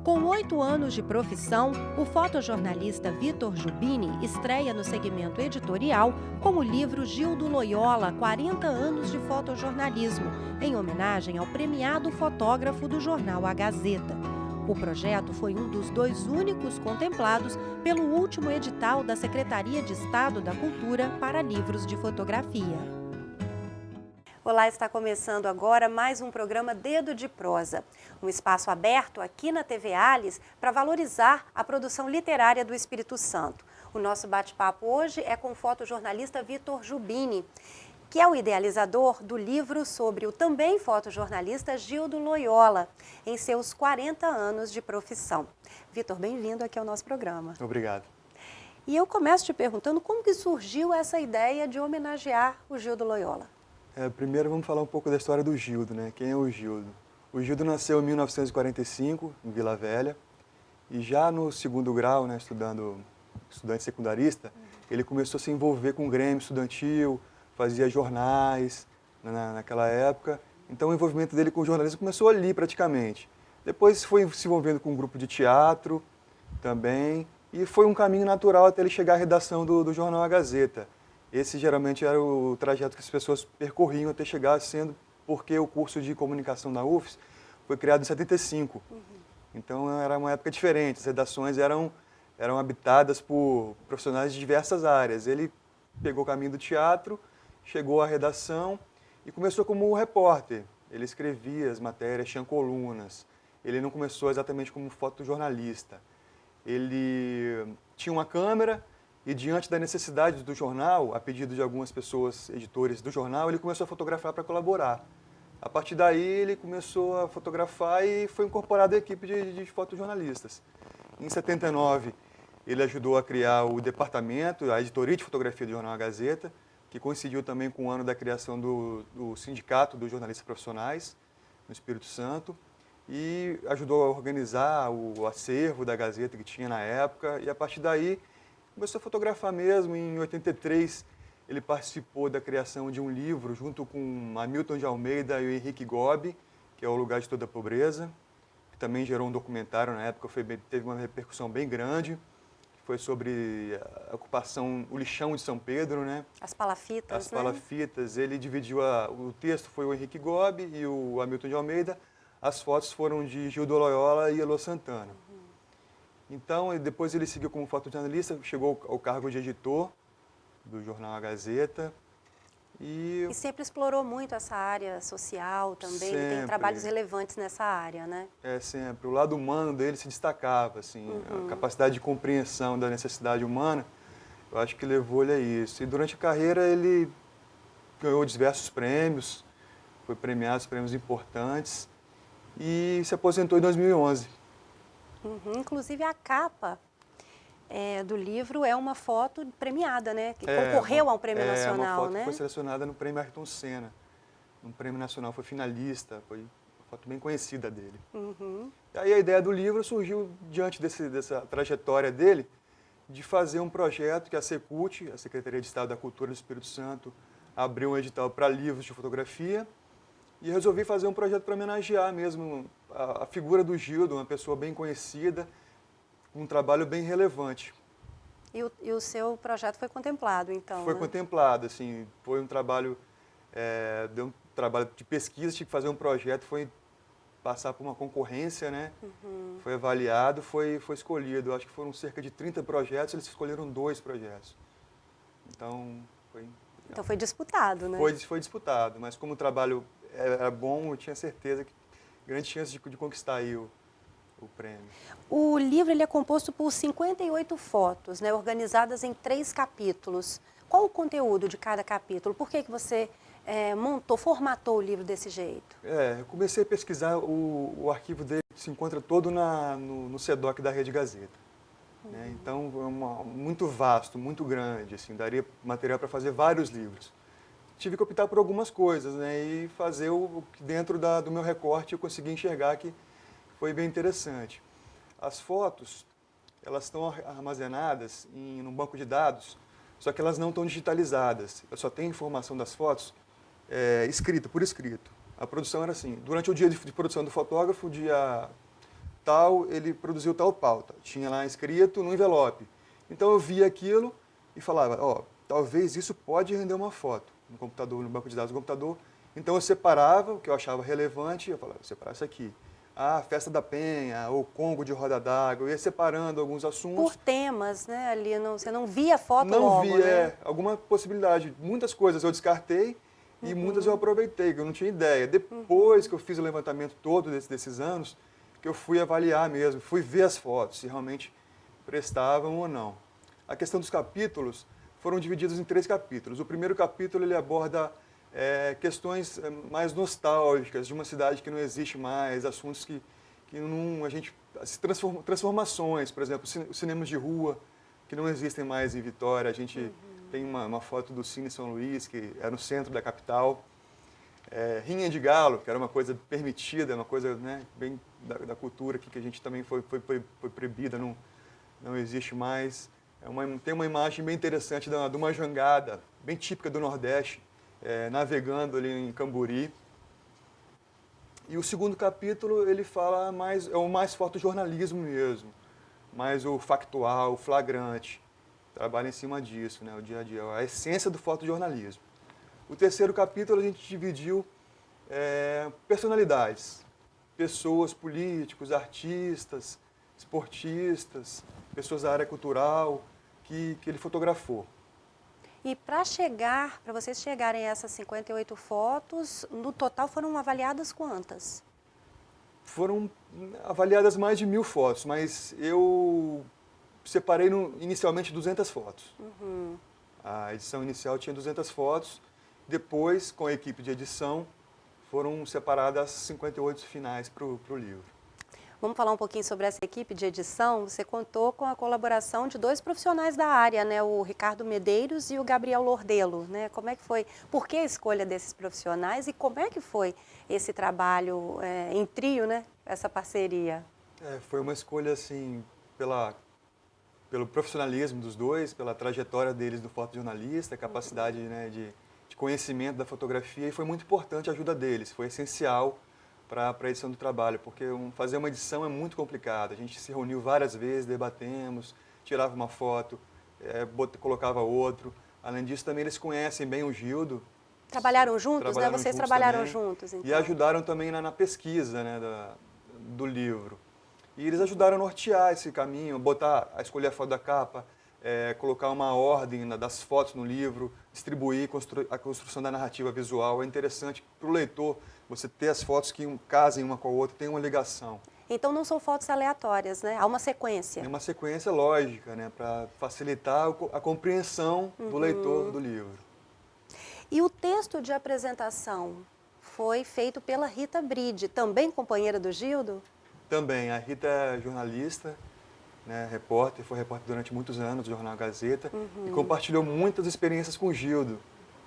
Com 8 anos de profissão, o fotojornalista Vitor Jubini estreia no segmento editorial com o livro Gildo Loyola, 40 anos de fotojornalismo, em homenagem ao premiado fotógrafo do jornal A Gazeta. O projeto foi um dos 2 únicos contemplados pelo último edital da Secretaria de Estado da Cultura para livros de fotografia. Olá, está começando agora mais um programa Dedo de Prosa, um espaço aberto aqui na TV Alis para valorizar a produção literária do Espírito Santo. O nosso bate-papo hoje é com o fotojornalista Vitor Jubini, que é o idealizador do livro sobre o também fotojornalista Gildo Loyola, em seus 40 anos de profissão. Vitor, bem-vindo aqui ao nosso programa. Obrigado. E eu começo te perguntando como que surgiu essa ideia de homenagear o Gildo Loyola. Primeiro vamos falar um pouco da história do Gildo, né? Quem é o Gildo? O Gildo nasceu em 1945, em Vila Velha, e já no segundo grau, né, estudante secundarista, ele começou a se envolver com o grêmio estudantil, fazia jornais naquela época. Então o envolvimento dele com o jornalismo começou ali praticamente. Depois foi se envolvendo com um grupo de teatro também, e foi um caminho natural até ele chegar à redação do jornal A Gazeta. Esse geralmente era o trajeto que as pessoas percorriam até chegar, sendo porque o curso de comunicação da UFES foi criado em 75. Então era uma época diferente, as redações eram habitadas por profissionais de diversas áreas. Ele pegou o caminho do teatro, chegou à redação e começou como repórter. Ele escrevia as matérias, tinha colunas. Ele não começou exatamente como fotojornalista. Ele tinha uma câmera. E diante da necessidade do jornal, a pedido de algumas pessoas, editores do jornal, ele começou a fotografar para colaborar. A partir daí, ele começou a fotografar e foi incorporado à equipe de fotojornalistas. Em 79, ele ajudou a criar o departamento, a editoria de fotografia do jornal A Gazeta, que coincidiu também com o ano da criação do Sindicato dos Jornalistas Profissionais, no Espírito Santo, e ajudou a organizar o acervo da Gazeta que tinha na época, e a partir daí, começou a fotografar mesmo. Em 83, ele participou da criação de um livro junto com Hamilton de Almeida e o Henrique Gobi, que é O Lugar de Toda a Pobreza, que também gerou um documentário na época, teve uma repercussão bem grande, que foi sobre a ocupação, o lixão de São Pedro, né? As palafitas, As palafitas. Ele dividiu, o texto foi o Henrique Gobi e o Hamilton de Almeida, as fotos foram de Gildo Loyola e Elô Santana. Então, depois ele seguiu como fotojornalista, chegou ao cargo de editor do jornal A Gazeta. E sempre explorou muito essa área social também, sempre. Ele tem trabalhos relevantes nessa área, né? Sempre. O lado humano dele se destacava, assim, a capacidade de compreensão da necessidade humana, eu acho que levou ele a isso. E durante a carreira ele ganhou diversos prêmios, foi premiado, prêmios importantes, e se aposentou em 2011. Inclusive a capa do livro é uma foto premiada, né? Que concorreu a um prêmio nacional, uma foto que né? foi selecionada no prêmio Ayrton Senna. Um prêmio nacional, foi finalista, foi uma foto bem conhecida dele. E aí a ideia do livro surgiu diante dessa trajetória dele, de fazer um projeto que a Secult, a Secretaria de Estado da Cultura do Espírito Santo, abriu um edital para livros de fotografia, e resolvi fazer um projeto para homenagear mesmo a figura do Gildo, uma pessoa bem conhecida, um trabalho bem relevante. E o seu projeto foi contemplado, então? Foi contemplado, assim, foi um trabalho, deu um trabalho de pesquisa, tinha que fazer um projeto, foi passar por uma concorrência, né? Foi avaliado, foi escolhido. Acho que foram cerca de 30 projetos, eles escolheram 2 projetos. Então, foi disputado, né? Foi disputado, mas como o trabalho era bom, eu tinha certeza que grande chance de conquistar aí o prêmio. O livro ele é composto por 58 fotos, né, organizadas em 3 capítulos. Qual o conteúdo de cada capítulo? Por que você formatou o livro desse jeito? Eu comecei a pesquisar, o arquivo dele se encontra todo no SEDOC da Rede Gazeta. Né? Então, é muito vasto, muito grande, assim, daria material para fazer vários livros. Tive que optar por algumas coisas, né, e fazer o que dentro do meu recorte eu consegui enxergar que foi bem interessante. As fotos, elas estão armazenadas num banco de dados, só que elas não estão digitalizadas. Eu só tenho informação das fotos por escrito. A produção era assim, durante o dia de produção do fotógrafo, dia tal, ele produziu tal pauta. Tinha lá escrito no envelope. Então eu via aquilo e falava, talvez isso pode render uma foto no computador, no banco de dados do computador. Então eu separava o que eu achava relevante, eu falava, vou separar isso aqui. Festa da Penha, ou Congo de Roda d'Água, eu ia separando alguns assuntos. Por temas, né? Ali você não via foto não logo, via, né? alguma possibilidade. Muitas coisas eu descartei e muitas eu aproveitei, que eu não tinha ideia. Depois que eu fiz o levantamento todo desses anos, que eu fui avaliar mesmo, fui ver as fotos, se realmente prestavam ou não. A questão dos capítulos foram divididos em 3 capítulos. O primeiro capítulo ele aborda questões mais nostálgicas de uma cidade que não existe mais, assuntos que não, a gente transformações, por exemplo, os cinemas de rua que não existem mais em Vitória. A gente tem uma foto do Cine São Luís, que é no centro da capital. Rinha de Galo, que era uma coisa permitida, uma coisa, né, bem da cultura aqui, que a gente também foi proibida, não existe mais. Tem uma imagem bem interessante de uma jangada, bem típica do Nordeste, navegando ali em Camburi. E o segundo capítulo, ele fala é o mais fotojornalismo mesmo, mais o factual, o flagrante. Trabalha em cima disso, né, o dia a dia, a essência do fotojornalismo. O terceiro capítulo a gente dividiu personalidades, pessoas, políticos, artistas, esportistas, pessoas da área cultural que ele fotografou. E para vocês chegarem a essas 58 fotos, no total foram avaliadas quantas? Foram avaliadas mais de 1000 fotos, mas eu separei inicialmente 200 fotos. A edição inicial tinha 200 fotos, depois, com a equipe de edição, foram separadas 58 finais para o livro. Vamos falar um pouquinho sobre essa equipe de edição. Você contou com a colaboração de 2 profissionais da área, né? O Ricardo Medeiros e o Gabriel Lordelo, né? Como é que foi? Por que a escolha desses profissionais e como é que foi esse trabalho em trio, né? Essa parceria? Foi uma escolha, assim, pelo profissionalismo dos dois, pela trajetória deles do fotojornalista, capacidade, né, de conhecimento da fotografia, e foi muito importante a ajuda deles, foi essencial para a edição do trabalho, porque fazer uma edição é muito complicado. A gente se reuniu várias vezes, debatemos, tirava uma foto, colocava outro. Além disso, também eles conhecem bem o Gildo. Trabalharam juntos, né? Vocês trabalharam também, juntos, então. E ajudaram também na pesquisa, né, do livro. E eles ajudaram a nortear esse caminho, a escolher a foto da capa, colocar uma ordem das fotos no livro, distribuir a construção da narrativa visual. É interessante para o leitor você ter as fotos que casem uma com a outra, tem uma ligação. Então não são fotos aleatórias, né? Há uma sequência. É uma sequência lógica, né, para facilitar a compreensão do leitor do livro. E o texto de apresentação foi feito pela Rita Bride, também companheira do Gildo? Também. A Rita é jornalista, né, foi repórter durante muitos anos do Jornal Gazeta e compartilhou muitas experiências com o Gildo.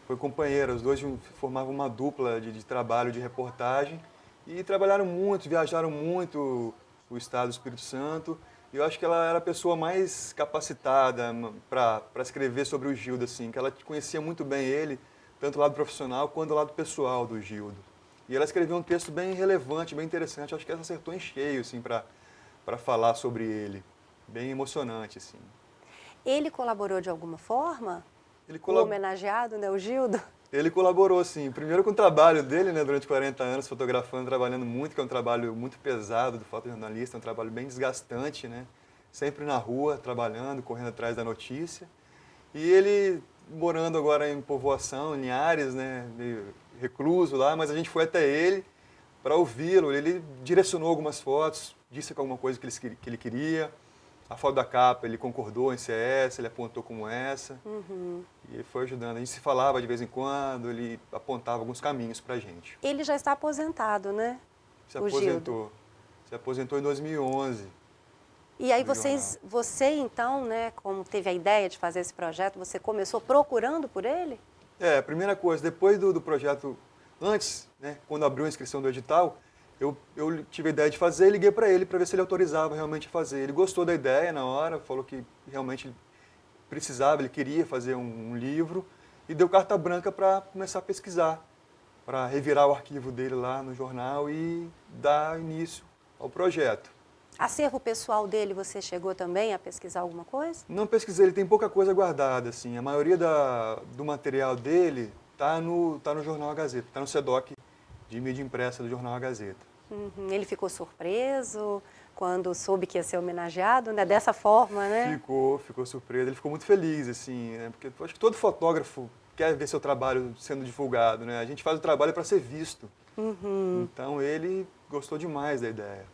Foi companheira, os dois formavam uma dupla de trabalho, de reportagem e trabalharam muito, viajaram muito o estado do Espírito Santo. E eu acho que ela era a pessoa mais capacitada para escrever sobre o Gildo, assim, que ela conhecia muito bem ele, tanto o lado profissional quanto o lado pessoal do Gildo. E ela escreveu um texto bem relevante, bem interessante, acho que ela acertou em cheio, assim, para falar sobre ele. Bem emocionante, assim. Ele colaborou de alguma forma? O homenageado, né, o Gildo? Ele colaborou, sim. Primeiro com o trabalho dele, né, durante 40 anos, fotografando, trabalhando muito, que é um trabalho muito pesado do fotojornalista, um trabalho bem desgastante, né? Sempre na rua, trabalhando, correndo atrás da notícia. E ele morando agora em Povoação, em Linhares, né, meio recluso lá, mas a gente foi até ele para ouvi-lo. Ele direcionou algumas fotos, disse alguma coisa que ele queria. A foto da capa, ele concordou em ser essa, ele apontou como essa. E foi ajudando. A gente se falava de vez em quando, ele apontava alguns caminhos para a gente. Ele já está aposentado, né? Se aposentou. Se aposentou em 2011. E aí você então, né, como teve a ideia de fazer esse projeto, você começou procurando por ele? A primeira coisa, depois do projeto, antes, né, quando abriu a inscrição do edital, eu tive a ideia de fazer e liguei para ele para ver se ele autorizava realmente a fazer. Ele gostou da ideia na hora, falou que realmente precisava, ele queria fazer um livro e deu carta branca para começar a pesquisar, para revirar o arquivo dele lá no jornal e dar início ao projeto. Acervo pessoal dele, você chegou também a pesquisar alguma coisa? Não pesquisei, ele tem pouca coisa guardada, assim. A maioria do material dele tá no Jornal A Gazeta, tá no SEDOC de mídia impressa do Jornal A Gazeta. Uhum. Ele ficou surpreso quando soube que ia ser homenageado, né? Dessa forma, né? Ficou surpreso. Ele ficou muito feliz, assim, né? Porque eu acho que todo fotógrafo quer ver seu trabalho sendo divulgado, né? A gente faz o trabalho para ser visto. Uhum. Então ele gostou demais da ideia.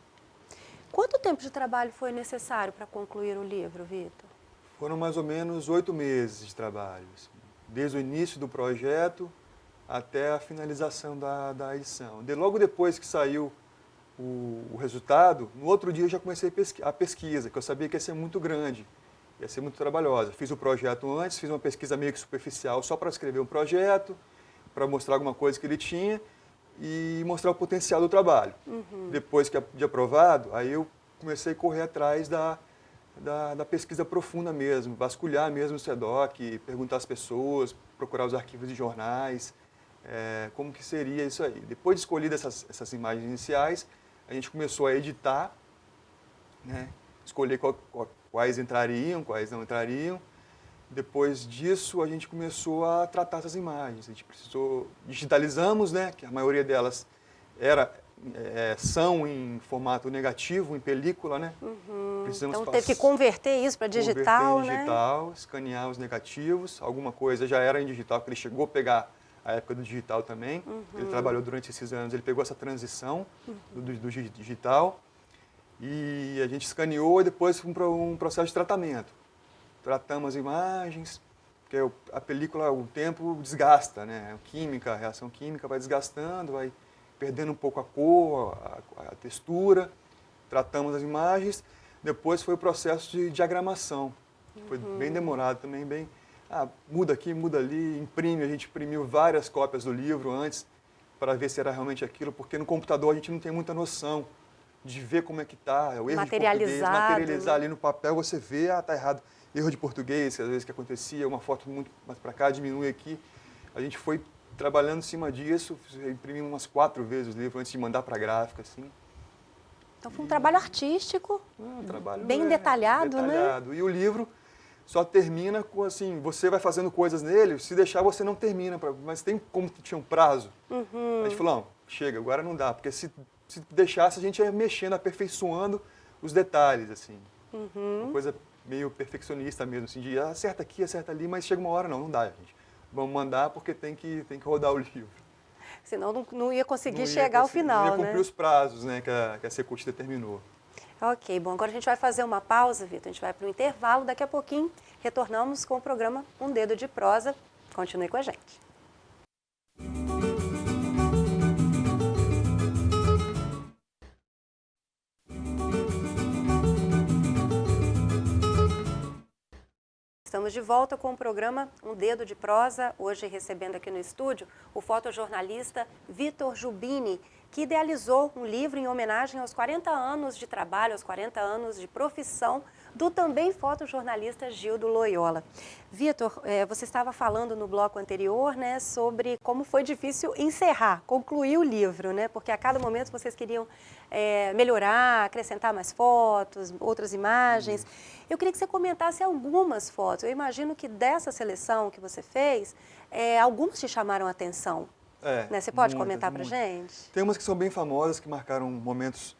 Quanto tempo de trabalho foi necessário para concluir o livro, Vitor? Foram mais ou menos 8 meses de trabalho, assim, desde o início do projeto até a finalização da edição. Logo depois que saiu o resultado, no outro dia eu já comecei a pesquisa, que eu sabia que ia ser muito grande, ia ser muito trabalhosa. Fiz o projeto antes, fiz uma pesquisa meio que superficial só para escrever um projeto, para mostrar alguma coisa que ele tinha e mostrar o potencial do trabalho. Uhum. Depois de aprovado, aí eu comecei a correr atrás da pesquisa profunda mesmo, vasculhar mesmo o SEDOC, perguntar às pessoas, procurar os arquivos de jornais, como que seria isso aí. Depois de escolhidas essas imagens iniciais, a gente começou a editar, né, escolher quais entrariam, quais não entrariam. Depois disso, a gente começou a tratar essas imagens. A gente digitalizamos, né, que a maioria delas são em formato negativo, em película, né? Uhum. Então teve que converter isso para digital, converter em digital, né? Escanear os negativos. Alguma coisa já era em digital, porque ele chegou a pegar a época do digital também. Uhum. Ele trabalhou durante esses anos, ele pegou essa transição do digital e a gente escaneou e depois foi para um processo de tratamento. Tratamos as imagens, porque a película, o tempo desgasta, né? A reação química vai desgastando, vai perdendo um pouco a cor, a textura. Tratamos as imagens. Depois foi o processo de diagramação, que foi bem demorado também, muda aqui, muda ali, imprime. A gente imprimiu várias cópias do livro antes para ver se era realmente aquilo, porque no computador a gente não tem muita noção de ver como é que está, o erro de português, materializar ali no papel, você vê, está errado. Erro de português, às vezes que acontecia, uma foto muito mais para cá, diminui aqui. A gente foi trabalhando em cima disso, imprimimos umas 4 vezes o livro antes de mandar para a gráfica, assim. Então foi um trabalho artístico, bem detalhado, né? E o livro só termina com, assim, você vai fazendo coisas nele, se deixar você não termina, mas tem como tinha um prazo. A gente falou, não, chega, agora não dá, porque se deixasse a gente ia mexendo, aperfeiçoando os detalhes, assim. Uma coisa meio perfeccionista mesmo, assim, de acerta aqui, acerta ali, mas chega uma hora, não dá, gente. Vamos mandar porque tem que rodar o livro. Senão não ia conseguir chegar ao final, né? Não ia cumprir os prazos, né, que a Secult determinou. Ok, bom, agora a gente vai fazer uma pausa, Vitor, a gente vai para o intervalo, daqui a pouquinho retornamos com o programa Um Dedo de Prosa. Continue com a gente. Estamos de volta com o programa Um Dedo de Prosa, hoje recebendo aqui no estúdio o fotojornalista Vitor Jubini, que idealizou um livro em homenagem aos 40 anos de trabalho, aos 40 anos de profissão do também fotojornalista Gildo Loyola. Vitor, você estava falando no bloco anterior, né, sobre como foi difícil concluir o livro, né, porque a cada momento vocês queriam melhorar, acrescentar mais fotos, outras imagens. Eu queria que você comentasse algumas fotos. Eu imagino que dessa seleção que você fez, algumas te chamaram a atenção. Né? Você pode comentar para a gente? Tem umas que são bem famosas, que marcaram momentos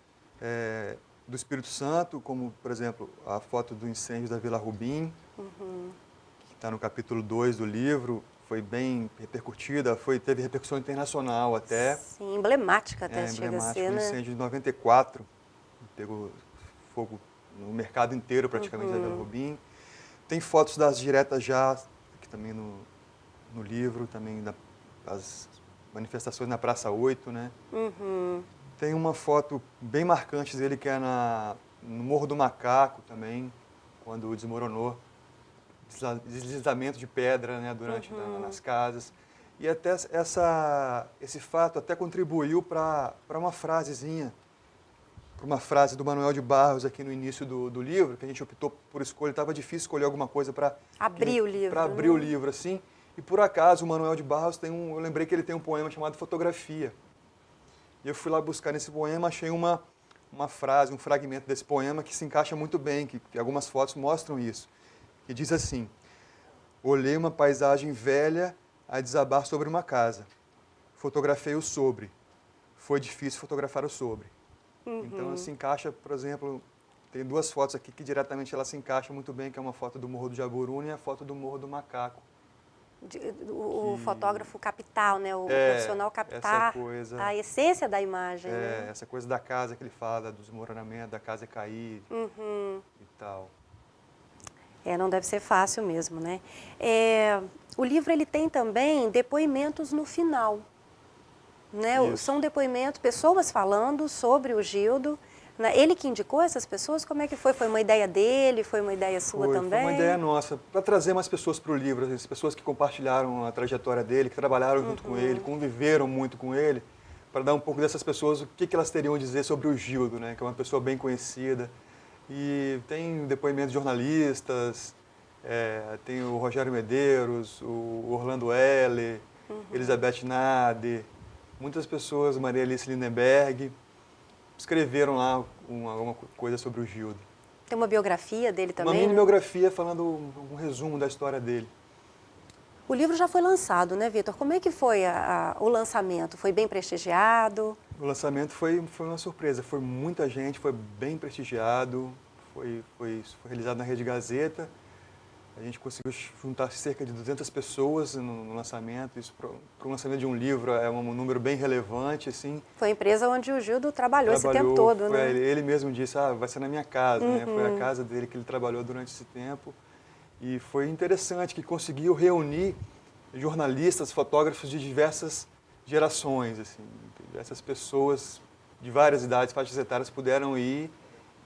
do Espírito Santo, como, por exemplo, a foto do incêndio da Vila Rubim, que está no capítulo 2 do livro, foi bem repercutida, teve repercussão internacional até. Sim, emblemática até chega a ser, né? O incêndio de 94, pegou fogo no mercado inteiro praticamente da Vila Rubim. Tem fotos das diretas já, que também no livro, também das manifestações na Praça 8, né? Tem uma foto bem marcante dele que é no Morro do Macaco também, quando desmoronou, deslizamento de pedra, né, nas casas. E até esse fato até contribuiu para uma frasezinha, para uma frase do Manuel de Barros aqui no início do livro, que a gente optou por escolha, estava difícil escolher alguma coisa para abrir o livro. Para abrir o livro, assim. E por acaso o Manuel de Barros eu lembrei que ele tem um poema chamado Fotografia. E eu fui lá buscar nesse poema, achei uma uma frase, um fragmento desse poema que se encaixa muito bem, que algumas fotos mostram isso. Que diz assim: olhei uma paisagem velha a desabar sobre uma casa. Fotografei o sobre. Foi difícil fotografar o sobre. Então, se encaixa, por exemplo, tem duas fotos aqui que diretamente ela se encaixa muito bem, que é uma foto do Morro do Jaburuna e a foto do Morro do Macaco. O fotógrafo capital, né? O profissional captar a essência da imagem. Né? Essa coisa da casa que ele fala, do desmoronamento, da casa cair e tal. Não deve ser fácil mesmo, né? O livro ele tem também depoimentos no final, né? São depoimentos, pessoas falando sobre o Gildo. Né? Ele que indicou essas pessoas? Como é que foi? Foi uma ideia dele? Foi uma ideia sua também? Foi uma ideia nossa, para trazer mais pessoas para o livro, as pessoas que compartilharam a trajetória dele, que trabalharam junto com ele, conviveram muito com ele, para dar um pouco dessas pessoas o que elas teriam a dizer sobre o Gildo, né? Que é uma pessoa bem conhecida. E tem depoimentos de jornalistas, tem o Rogério Medeiros, o Orlando Heller, Elizabeth Nader, muitas pessoas, Maria Alice Lindenberg, escreveram lá alguma coisa sobre o Gildo. Tem uma biografia dele também? Uma mini biografia falando um resumo da história dele. O livro já foi lançado, né, Vitor? Como é que foi o lançamento? Foi bem prestigiado? O lançamento foi uma surpresa. Foi muita gente, foi bem prestigiado, foi realizado na Rede Gazeta. A gente conseguiu juntar cerca de 200 pessoas no lançamento. Isso para o lançamento de um livro é um número bem relevante, assim. Foi a empresa onde o Gildo trabalhou esse tempo todo, né? Ele mesmo disse, vai ser na minha casa, né? Foi a casa dele que ele trabalhou durante esse tempo. E foi interessante que conseguiu reunir jornalistas, fotógrafos de diversas gerações, assim. Essas pessoas de várias idades, faixas etárias, puderam ir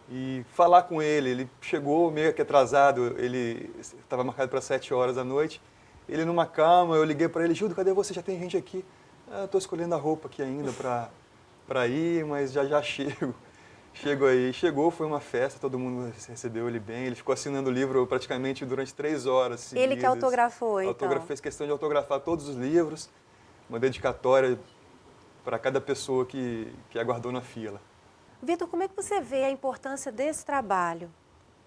e falar com ele. Ele chegou meio que atrasado, ele estava marcado para 7 horas da noite. Ele numa cama, eu liguei para ele: Gildo, cadê você? Já tem gente aqui? Estou escolhendo a roupa aqui ainda para ir, mas já chego. Chegou, foi uma festa, todo mundo recebeu ele bem. Ele ficou assinando o livro praticamente durante 3 horas seguidas. Ele que autografou, então? Fez questão de autografar todos os livros, uma dedicatória para cada pessoa que aguardou na fila. Vitor, como é que você vê a importância desse trabalho,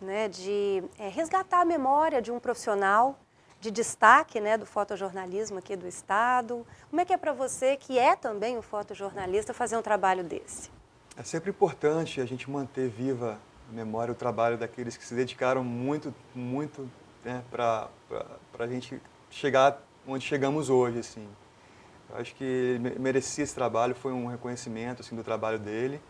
né, de resgatar a memória de um profissional de destaque, né, do fotojornalismo aqui do Estado? Como é que é para você, que é também um fotojornalista, fazer um trabalho desse? É sempre importante a gente manter viva a memória, o trabalho daqueles que se dedicaram muito, muito, né, para a gente chegar onde chegamos hoje, assim. Eu acho que ele merecia esse trabalho, foi um reconhecimento, assim, do trabalho dele.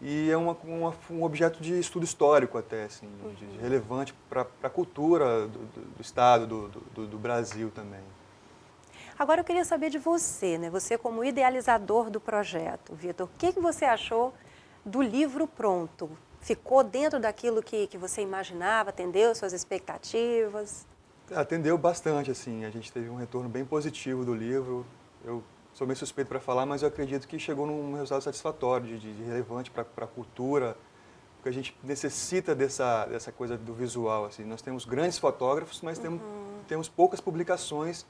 E é um objeto de estudo histórico até, assim, de relevante para a cultura do Estado, do Brasil também. Agora eu queria saber de você, né? Você como idealizador do projeto, Vitor, o que você achou do livro pronto? Ficou dentro daquilo que você imaginava, atendeu suas expectativas? Atendeu bastante, assim, a gente teve um retorno bem positivo do livro. Eu sou meio suspeito para falar, mas eu acredito que chegou num resultado satisfatório, de relevante para a cultura, porque a gente necessita dessa coisa do visual, assim. Nós temos grandes fotógrafos, mas temos poucas publicações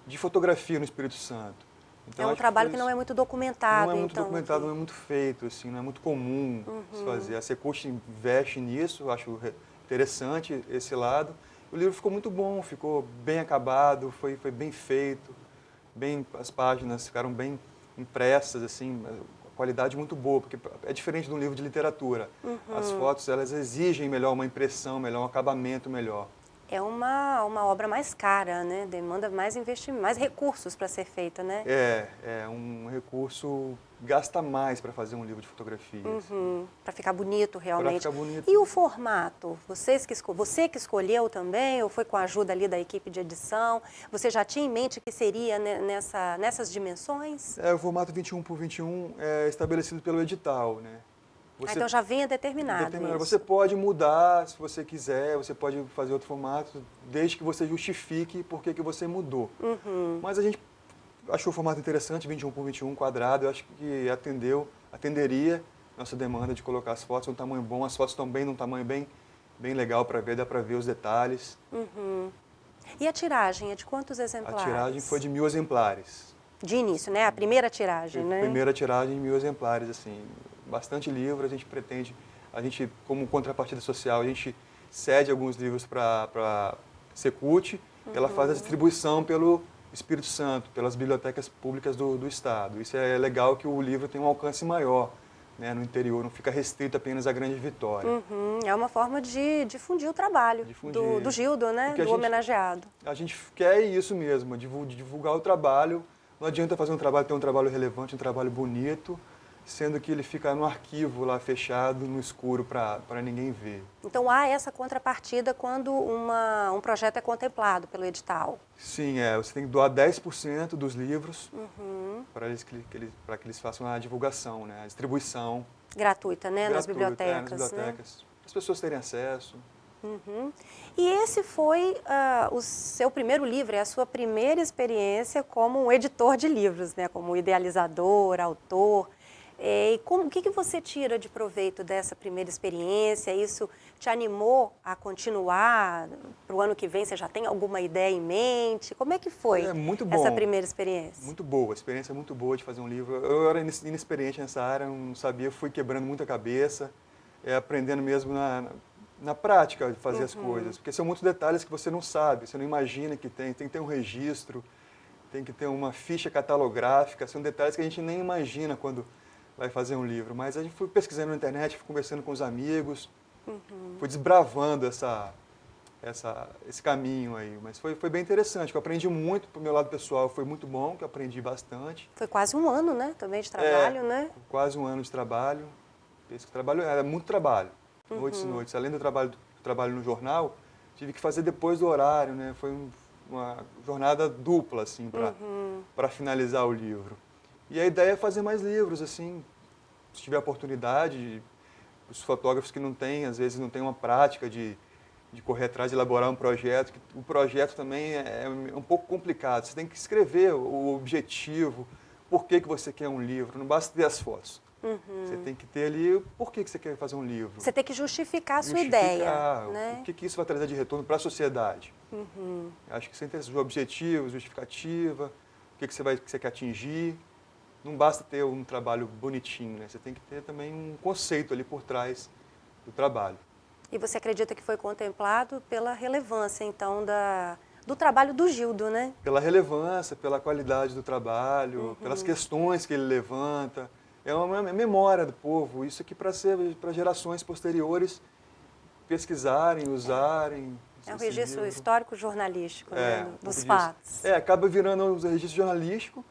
de fotografia no Espírito Santo. Então, é um trabalho que não é muito documentado. Não é muito documentado, não é muito feito, assim, não é muito comum se fazer. A Secult investe nisso, eu acho interessante esse lado. O livro ficou muito bom, ficou bem acabado, foi bem feito, as páginas ficaram bem impressas, assim, a qualidade muito boa, porque é diferente de um livro de literatura. As fotos, elas exigem melhor uma impressão, melhor um acabamento melhor. É uma obra mais cara, né? Demanda mais investimento, mais recursos para ser feita, né? É um recurso, gasta mais para fazer um livro de fotografia. Para ficar bonito realmente. Para ficar bonito. E o formato? Você que escolheu também, ou foi com a ajuda ali da equipe de edição? Você já tinha em mente que seria nessas dimensões? O formato 21 por 21 é estabelecido pelo edital, né? Então já vinha determinado isso. Você pode mudar se você quiser, você pode fazer outro formato, desde que você justifique por que você mudou. Mas a gente achou o formato interessante, 21 por 21 quadrado, eu acho que atenderia nossa demanda de colocar as fotos num tamanho bom. As fotos estão num tamanho bem legal para ver, dá para ver os detalhes. E a tiragem é de quantos exemplares? A tiragem foi de 1000 exemplares. De início, né? A primeira tiragem, né? Primeira tiragem de 1000 exemplares, assim. bastante livro, a gente, como contrapartida social, a gente cede alguns livros para a Secult, ela faz a distribuição pelo Espírito Santo, pelas bibliotecas públicas do Estado. Isso é legal, que o livro tem um alcance maior, né, no interior, não fica restrito apenas à Grande Vitória. É uma forma de difundir o trabalho do Gildo, né, do homenageado. A gente quer isso mesmo, divulgar o trabalho. Não adianta fazer ter um trabalho relevante, um trabalho bonito, sendo que ele fica no arquivo lá fechado, no escuro, para ninguém ver. Então há essa contrapartida quando um projeto é contemplado pelo edital? Sim, você tem que doar 10% dos livros para que eles façam a divulgação, né, a distribuição. Gratuita, né? Nas bibliotecas. bibliotecas, né? Para as pessoas terem acesso. E esse foi o seu primeiro livro, é a sua primeira experiência como um editor de livros, né? Como idealizador, autor. O que você tira de proveito dessa primeira experiência? Isso te animou a continuar para o ano que vem? Você já tem alguma ideia em mente? Como é que foi essa primeira experiência? Muito boa, a experiência é muito boa de fazer um livro. Eu era inexperiente nessa área, não sabia, fui quebrando muita cabeça, aprendendo mesmo na prática de fazer as coisas. Porque são muitos detalhes que você não sabe, você não imagina que tem que ter um registro, tem que ter uma ficha catalográfica, são detalhes que a gente nem imagina quando vai fazer um livro. Mas a gente foi pesquisando na internet, fui conversando com os amigos, fui desbravando esse caminho aí. Mas foi bem interessante, eu aprendi muito para o meu lado pessoal, foi muito bom, que eu aprendi bastante. Foi quase um ano, né, também de trabalho, né? Quase um ano de trabalho. Esse trabalho era muito trabalho, noites e noites. Além do trabalho no jornal, tive que fazer depois do horário, né? Foi uma jornada dupla, assim, para finalizar o livro. E a ideia é fazer mais livros, assim, se tiver oportunidade. Os fotógrafos que não têm, às vezes não têm uma prática de correr atrás de elaborar um projeto. O projeto também é um pouco complicado. Você tem que escrever o objetivo, por que você quer um livro, não basta ter as fotos. Você tem que ter ali o porquê que você quer fazer um livro. Você tem que justificar a sua ideia, né? O que isso vai trazer de retorno para a sociedade. Acho que você tem os objetivos, justificativa, o que você quer atingir. Não basta ter um trabalho bonitinho, né? Você tem que ter também um conceito ali por trás do trabalho. E você acredita que foi contemplado pela relevância, então, do trabalho do Gildo, né? Pela relevância, pela qualidade do trabalho, pelas questões que ele levanta. É uma memória do povo, isso aqui para gerações posteriores pesquisarem, usarem. É um registro histórico jornalístico, né, dos fatos. Acaba virando um registro jornalístico,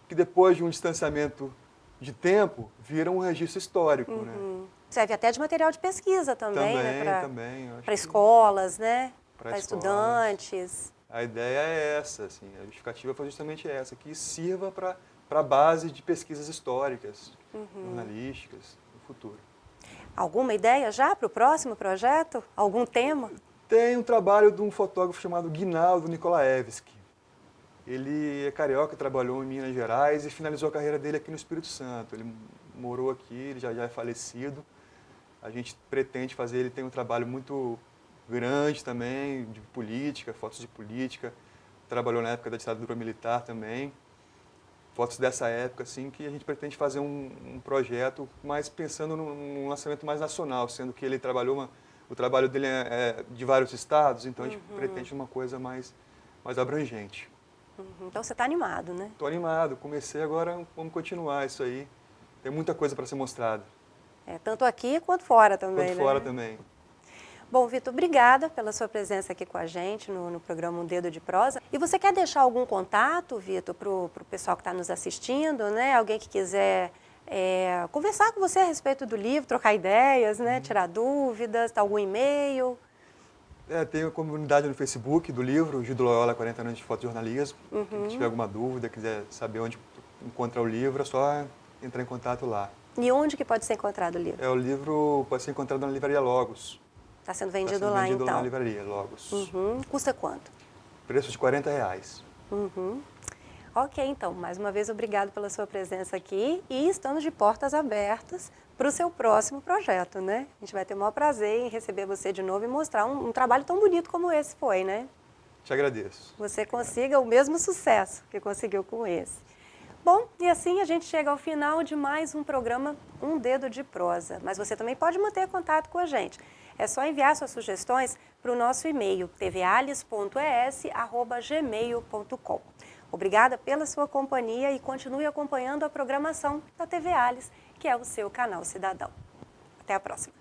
que depois de um distanciamento de tempo, vira um registro histórico. Né? Serve até de material de pesquisa também, né? Para escolas, né? Para estudantes. A ideia é essa, assim, a justificativa foi justamente essa, que sirva para a base de pesquisas históricas, jornalísticas, no futuro. Alguma ideia já para o próximo projeto? Algum tema? Tem um trabalho de um fotógrafo chamado Guinaldo Nikolaevski. Ele é carioca, trabalhou em Minas Gerais e finalizou a carreira dele aqui no Espírito Santo. Ele morou aqui, ele já é falecido. A gente pretende fazer, ele tem um trabalho muito grande também, de política, fotos de política. Trabalhou na época da ditadura militar também. Fotos dessa época, assim, que a gente pretende fazer um projeto, mas pensando num lançamento mais nacional, sendo que ele trabalhou, o trabalho dele é de vários estados, então a gente pretende uma coisa mais abrangente. Então você está animado, né? Estou animado, comecei agora, vamos continuar isso aí. Tem muita coisa para ser mostrada. Tanto aqui quanto fora também, quanto fora também. Bom, Vitor, obrigada pela sua presença aqui com a gente no programa Um Dedo de Prosa. E você quer deixar algum contato, Vitor, para o pessoal que está nos assistindo, né? Alguém que quiser conversar com você a respeito do livro, trocar ideias, né? Tirar dúvidas, algum e-mail? Tem a comunidade no Facebook do livro, Gildo Loyola, 40 anos de fotojornalismo. Quem tiver alguma dúvida, quiser saber onde encontrar o livro, é só entrar em contato lá. E onde que pode ser encontrado o livro? O livro pode ser encontrado na livraria Logos. Está sendo vendido lá, então? Lá na livraria Logos. Custa quanto? Preço de R$40. Ok, então, mais uma vez, obrigado pela sua presença aqui e estamos de portas abertas para o seu próximo projeto, né? A gente vai ter o maior prazer em receber você de novo e mostrar um trabalho tão bonito como esse foi, né? Te agradeço. Você consiga o mesmo sucesso que conseguiu com esse. Bom, e assim a gente chega ao final de mais um programa Um Dedo de Prosa. Mas você também pode manter contato com a gente. É só enviar suas sugestões para o nosso e-mail tvalice.es@gmail.com. Obrigada pela sua companhia e continue acompanhando a programação da TV Alice, que é o seu canal cidadão. Até a próxima.